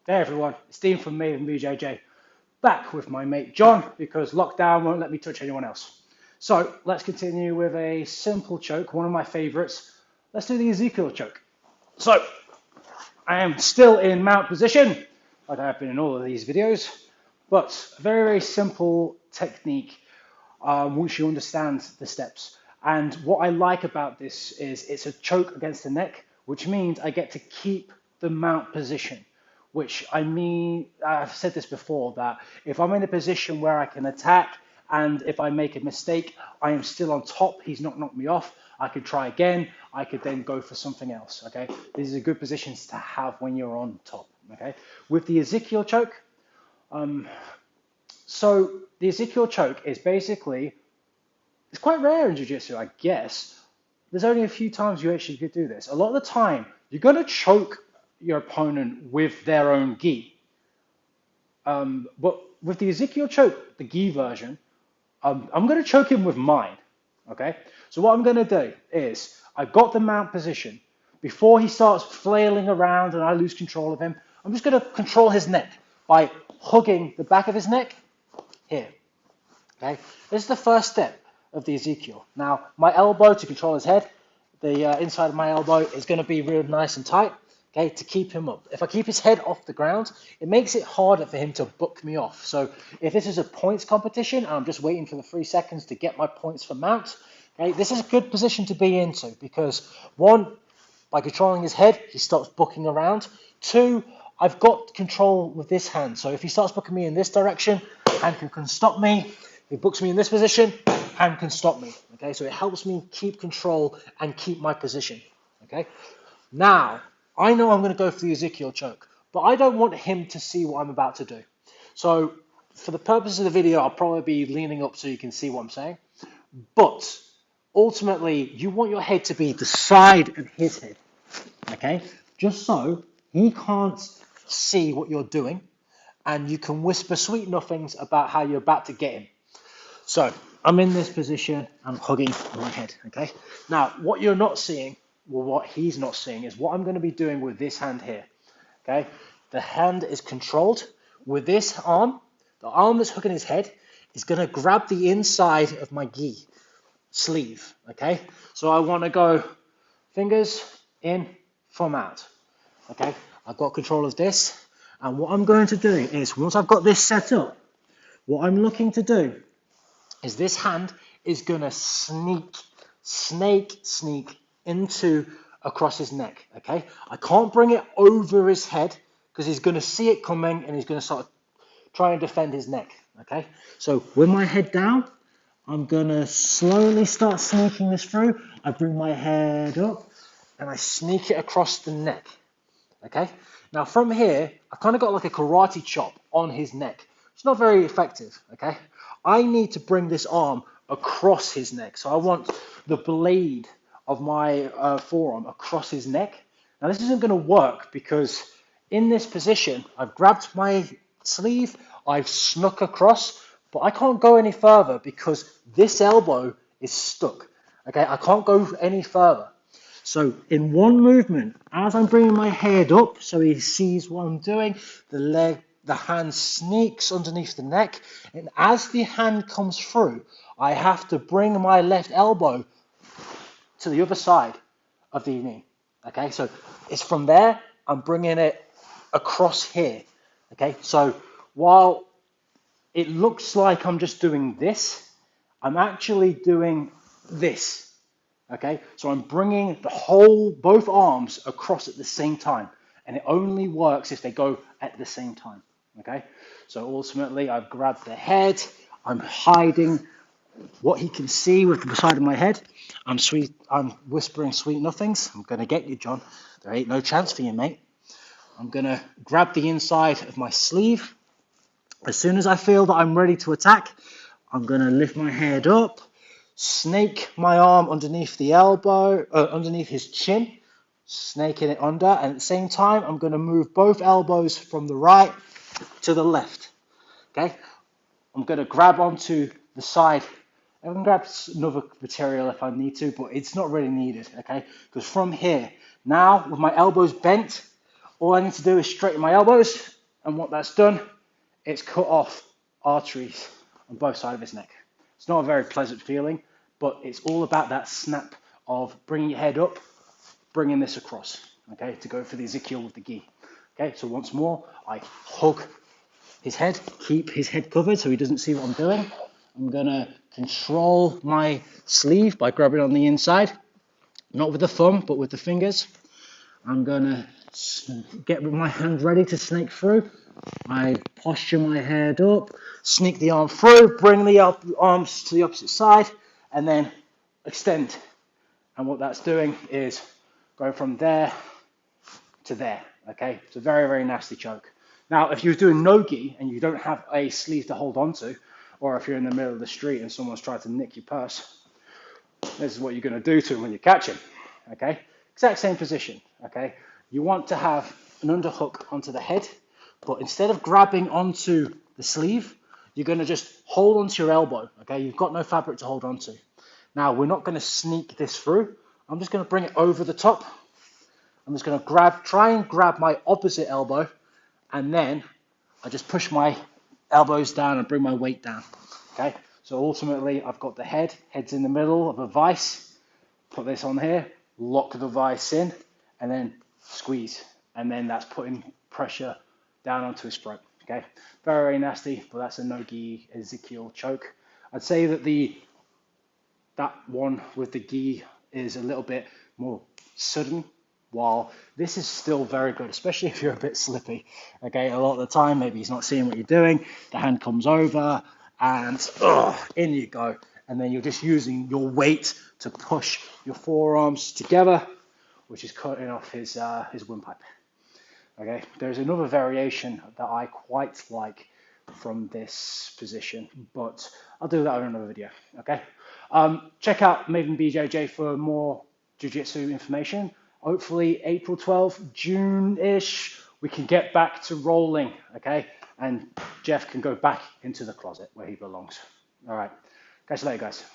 Hey everyone, it's Dean from Maven BJJ, back with my mate John because lockdown won't let me touch anyone else. So let's continue with a simple choke, one of my favorites. Let's do the Ezekiel choke. So I am still in mount position, like I have been in all of these videos, but a very, very simple technique once you understand the steps. And what I like about this is it's a choke against the neck, which means I get to keep the mount position. Which I mean, I've said this before, that if I'm in a position where I can attack and if I make a mistake, I am still on top, he's not knocked me off, I could try again, I could then go for something else, okay? These are good positions to have when you're on top, okay? With the Ezekiel choke, so the Ezekiel choke is basically, it's quite rare in jiu-jitsu, I guess. There's only a few times you actually could do this. A lot of the time, you're going to choke your opponent with their own Ghee. But with the Ezekiel choke, the Ghee version, I'm going to choke him with mine, okay? So what I'm going to do is, I've got the mount position. Before he starts flailing around and I lose control of him, I'm just going to control his neck by hugging the back of his neck here, okay? This is the first step of the Ezekiel. Now, my elbow to control his head, the inside of my elbow is going to be real nice and tight, okay, to keep him up. If I keep his head off the ground, it makes it harder for him to book me off. So if this is a points competition and I'm just waiting for the 3 seconds to get my points for mount, okay, this is a good position to be into because, one, by controlling his head, he stops booking around. Two, I've got control with this hand. So if he starts booking me in this direction, hand can stop me. If he books me in this position, hand can stop me. Okay, so it helps me keep control and keep my position. Okay, now, I know I'm going to go for the Ezekiel choke, but I don't want him to see what I'm about to do. So for the purpose of the video, I'll probably be leaning up so you can see what I'm saying. But ultimately, you want your head to be the side of his head, okay? Just so he can't see what you're doing, and you can whisper sweet nothings about how you're about to get him. So I'm in this position, I'm hugging my head, okay? Now, what you're not seeing, well, what he's not seeing is what I'm going to be doing with this hand here, okay? The hand is controlled with this arm. The arm that's hooking his head is going to grab the inside of my Ghee sleeve, okay? So I want to go fingers in, thumb out, okay? I've got control of this, and what I'm going to do is, once I've got this set up, what I'm looking to do is this hand is going to sneak into across his neck, okay? I can't bring it over his head because he's going to see it coming and he's going to start trying to defend his neck, okay? So with my head down, I'm going to slowly start sneaking this through. I bring my head up and I sneak it across the neck, okay? Now from here, I've kind of got like a karate chop on his neck. It's not very effective, okay? I need to bring this arm across his neck. So I want the blade of my forearm across his neck. Now this isn't going to work because in this position, I've grabbed my sleeve, I've snuck across, but I can't go any further because this elbow is stuck. Okay, I can't go any further. So in one movement, as I'm bringing my head up so he sees what I'm doing, the hand sneaks underneath the neck, and as the hand comes through, I have to bring my left elbow to the other side of the knee. Okay, so it's from there, I'm bringing it across here. Okay, so while it looks like I'm just doing this, I'm actually doing this. Okay, so I'm bringing both arms across at the same time, and it only works if they go at the same time. Okay, so ultimately I've grabbed the head, I'm hiding what he can see with the side of my head. I'm whispering sweet nothings. I'm going to get you, John. There ain't no chance for you, mate. I'm going to grab the inside of my sleeve. As soon as I feel that I'm ready to attack, I'm going to lift my head up, snake my arm underneath the elbow, underneath his chin, snaking it under, and at the same time, I'm going to move both elbows from the right to the left. Okay, I'm going to grab onto the side. I can grab another material if I need to, but it's not really needed, okay? Because from here, now with my elbows bent, all I need to do is straighten my elbows And what that's done, it's cut off arteries on both sides of his neck. It's not a very pleasant feeling, but it's all about that snap of bringing your head up, bringing this across, okay, to go for the Ezekiel with the Ghee. Okay, so once more, I hug his head, keep his head covered so he doesn't see what I'm doing. I'm going to control my sleeve by grabbing on the inside, not with the thumb, but with the fingers. I'm going to get my hand ready to snake through. I posture my head up, sneak the arm through, bring the arms to the opposite side, and then extend. And what that's doing is going from there to there. Okay, it's a very, very nasty choke. Now, if you're doing Nogi and you don't have a sleeve to hold on to, or if you're in the middle of the street and someone's trying to nick your purse, this is what you're going to do to him when you catch him. Okay, exact same position. Okay, you want to have an underhook onto the head, but instead of grabbing onto the sleeve, you're going to just hold onto your elbow. Okay, you've got no fabric to hold onto. Now, we're not going to sneak this through. I'm just going to bring it over the top. I'm just going to try and grab my opposite elbow, and then I just push my elbows down and bring my weight down. Okay, so ultimately I've got the head's in the middle of a vise. Put this on here, lock the vise in, and then squeeze. And then that's putting pressure down onto his throat. Okay, very, very nasty, but that's a Nogi Ezekiel choke. I'd say that that one with the Ghee is a little bit more sudden, while this is still very good, especially if you're a bit slippy. Okay, a lot of the time, maybe he's not seeing what you're doing, the hand comes over, and in you go. And then you're just using your weight to push your forearms together, which is cutting off his windpipe. Okay, there's another variation that I quite like from this position, but I'll do that in another video. Okay, check out Maven BJJ for more jiu-jitsu information. Hopefully April 12th, June-ish, we can get back to rolling, okay? And Jeff can go back into the closet where he belongs. All right, catch you later, guys.